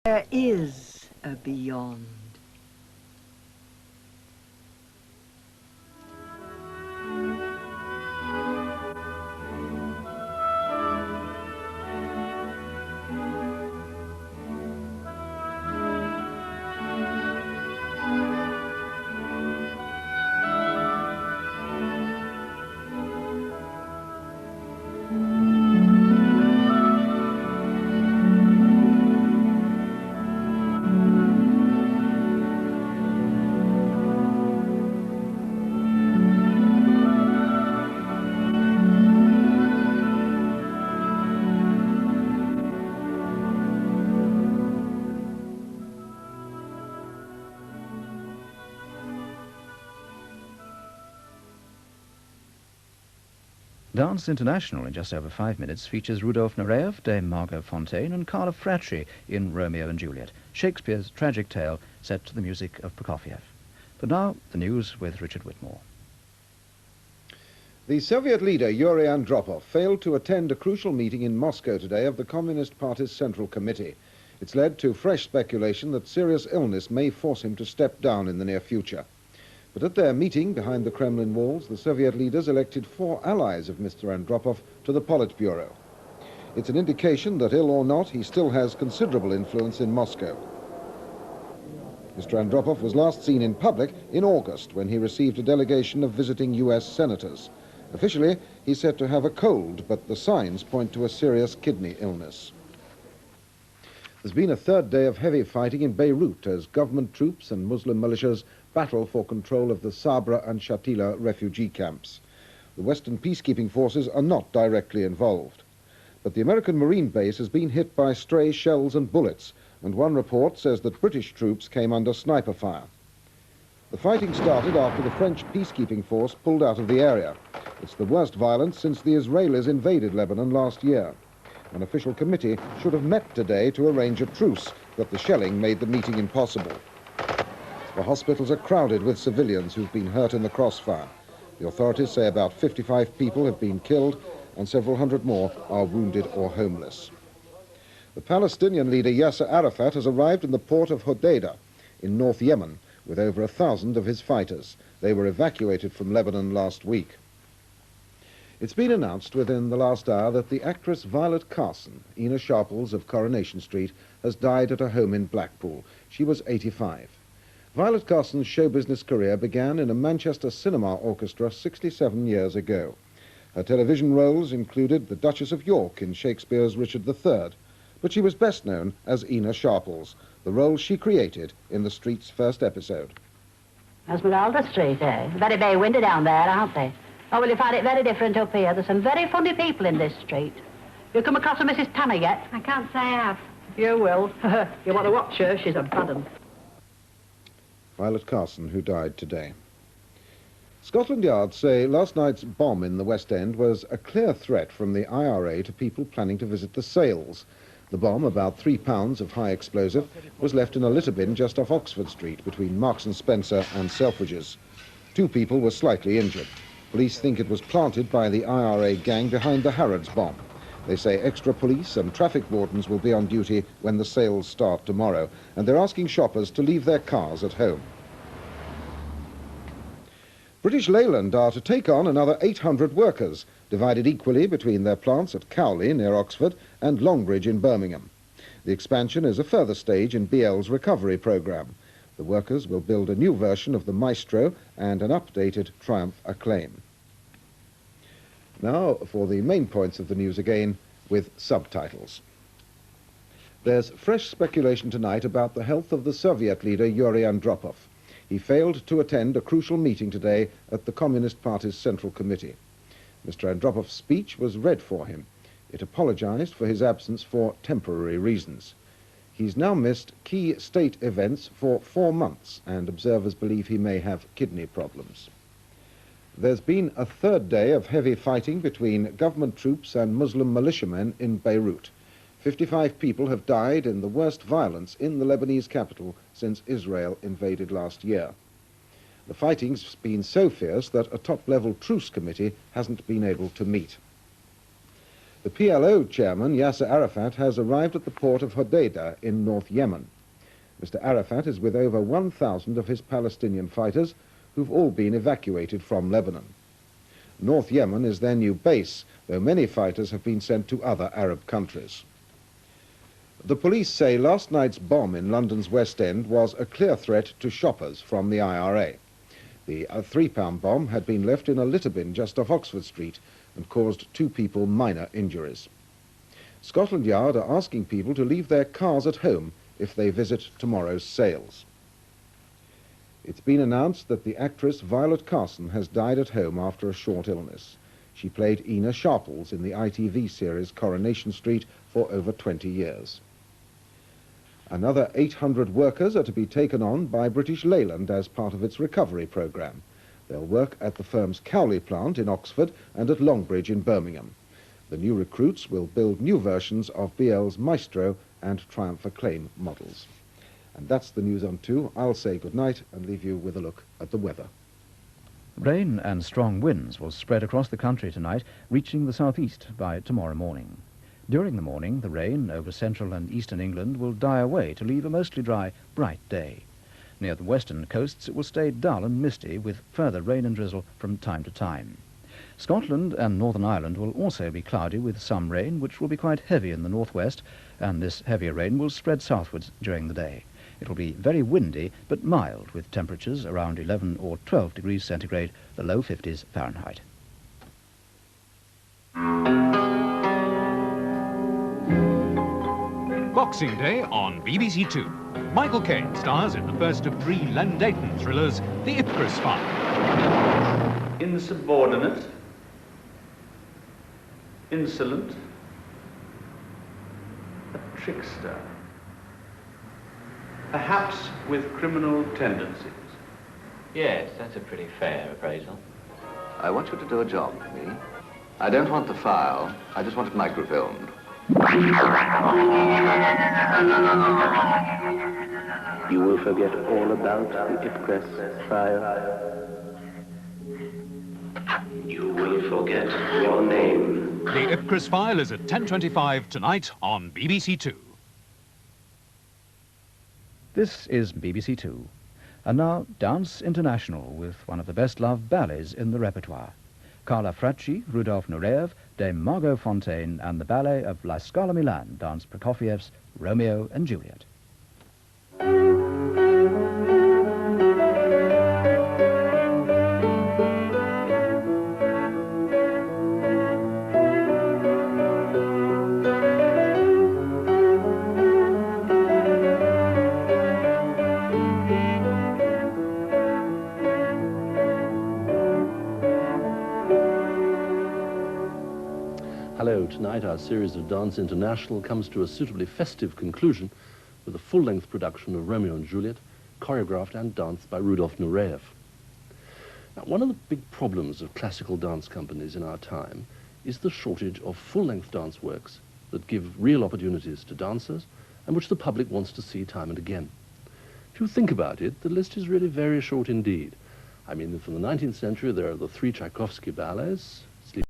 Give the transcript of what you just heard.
There is a beyond. Dance International in just over 5 minutes features Rudolf Nureyev, Dame Margot Fonteyn and Carla Fracci in Romeo and Juliet, Shakespeare's tragic tale set to the music of Prokofiev. But now, the news with Richard Whitmore. The Soviet leader Yuri Andropov failed to attend a crucial meeting in Moscow today of the Communist Party's Central Committee. It's led to fresh speculation that serious illness may force him to step down in the near future. But at their meeting behind the Kremlin walls, the Soviet leaders elected 4 allies of Mr. Andropov to the Politburo. It's an indication that, ill or not, he still has considerable influence in Moscow. Mr. Andropov was last seen in public in August when he received a delegation of visiting US senators. Officially, he's said to have a cold, but the signs point to a serious kidney illness. There's been a 3rd day of heavy fighting in Beirut as government troops and Muslim militias battle for control of the Sabra and Shatila refugee camps. The Western peacekeeping forces are not directly involved. But the American Marine base has been hit by stray shells and bullets, and one report says that British troops came under sniper fire. The fighting started after the French peacekeeping force pulled out of the area. It's the worst violence since the Israelis invaded Lebanon last year. An official committee should have met today to arrange a truce, but the shelling made the meeting impossible. The hospitals are crowded with civilians who've been hurt in the crossfire. The authorities say about 55 people have been killed and several hundred more are wounded or homeless. The Palestinian leader Yasser Arafat has arrived in the port of Hodeidah in North Yemen with over 1,000 of his fighters. They were evacuated from Lebanon last week. It's been announced within the last hour that the actress Violet Carson, Ina Sharples of Coronation Street, has died at a home in Blackpool. She was 85. Violet Carson's show business career began in a Manchester cinema orchestra 67 years ago. Her television roles included the Duchess of York in Shakespeare's Richard III, but she was best known as Ina Sharples, the role she created in The Street's first episode. Esmeralda Street, eh? Very bay windy down there, aren't they? Oh, well, you find it very different up here. There's some very funny people in this street. You come across a Mrs. Tanner yet? I can't say I have. You will. You want to watch her? She's a bad one. Violet Carson, who died today. Scotland Yard say last night's bomb in the West End was a clear threat from the IRA to people planning to visit the sales. The bomb, about 3 pounds of high explosive, was left in a litter bin just off Oxford Street between Marks and Spencer and Selfridges. 2 people were slightly injured. Police think it was planted by the IRA gang behind the Harrods bomb. They say extra police and traffic wardens will be on duty when the sales start tomorrow, and they're asking shoppers to leave their cars at home. British Leyland are to take on another 800 workers, divided equally between their plants at Cowley near Oxford and Longbridge in Birmingham. The expansion is a further stage in BL's recovery programme. The workers will build a new version of the Maestro and an updated Triumph Acclaim. Now for the main points of the news again, with subtitles. There's fresh speculation tonight about the health of the Soviet leader Yuri Andropov. He failed to attend a crucial meeting today at the Communist Party's Central Committee. Mr. Andropov's speech was read for him. It apologized for his absence for temporary reasons. He's now missed key state events for 4 months, and observers believe he may have kidney problems. There's been a 3rd day of heavy fighting between government troops and Muslim militiamen in Beirut. 55 people have died in the worst violence in the Lebanese capital since Israel invaded last year. The fighting's been so fierce that a top-level truce committee hasn't been able to meet. The PLO chairman, Yasser Arafat, has arrived at the port of Hodeidah in North Yemen. Mr. Arafat is with over 1,000 of his Palestinian fighters, who've all been evacuated from Lebanon. North Yemen is their new base, though many fighters have been sent to other Arab countries. The police say last night's bomb in London's West End was a clear threat to shoppers from the IRA. The £3 bomb had been left in a litter bin just off Oxford Street and caused 2 people minor injuries. Scotland Yard are asking people to leave their cars at home if they visit tomorrow's sales. It's been announced that the actress Violet Carson has died at home after a short illness. She played Ina Sharples in the ITV series Coronation Street for over 20 years. Another 800 workers are to be taken on by British Leyland as part of its recovery programme. They'll work at the firm's Cowley plant in Oxford and at Longbridge in Birmingham. The new recruits will build new versions of BL's Maestro and Triumph Acclaim models. And that's the news on 2. I'll say goodnight and leave you with a look at the weather. Rain and strong winds will spread across the country tonight, reaching the southeast by tomorrow morning. During the morning, the rain over central and eastern England will die away to leave a mostly dry, bright day. Near the western coasts, it will stay dull and misty, with further rain and drizzle from time to time. Scotland and Northern Ireland will also be cloudy with some rain, which will be quite heavy in the northwest, and this heavier rain will spread southwards during the day. It will be very windy, but mild, with temperatures around 11 or 12 degrees centigrade, the low 50s Fahrenheit. Boxing Day on BBC2. Michael Caine stars in the first of 3 Len Deighton thrillers, The Ipcress File. Insubordinate, insolent, a trickster, perhaps with criminal tendencies. Yes, that's a pretty fair appraisal. I want you to do a job for me. I don't want the file, I just want it microfilmed. You will forget all about the Ipcress File. You will forget your name. The Ipcress File is at 10:25 tonight on BBC2. This is BBC2. And now, Dance International with one of the best-loved ballets in the repertoire. Carla Fracci, Rudolf Nureyev, Dame Margot Fonteyn and the ballet of La Scala Milan dance Prokofiev's Romeo and Juliet. Hello, tonight our series of Dance International comes to a suitably festive conclusion with a full-length production of Romeo and Juliet, choreographed and danced by Rudolf Nureyev. Now, one of the big problems of classical dance companies in our time is the shortage of full-length dance works that give real opportunities to dancers and which the public wants to see time and again. If you think about it, the list is really very short indeed. I mean, from the 19th century, there are the 3 Tchaikovsky ballets,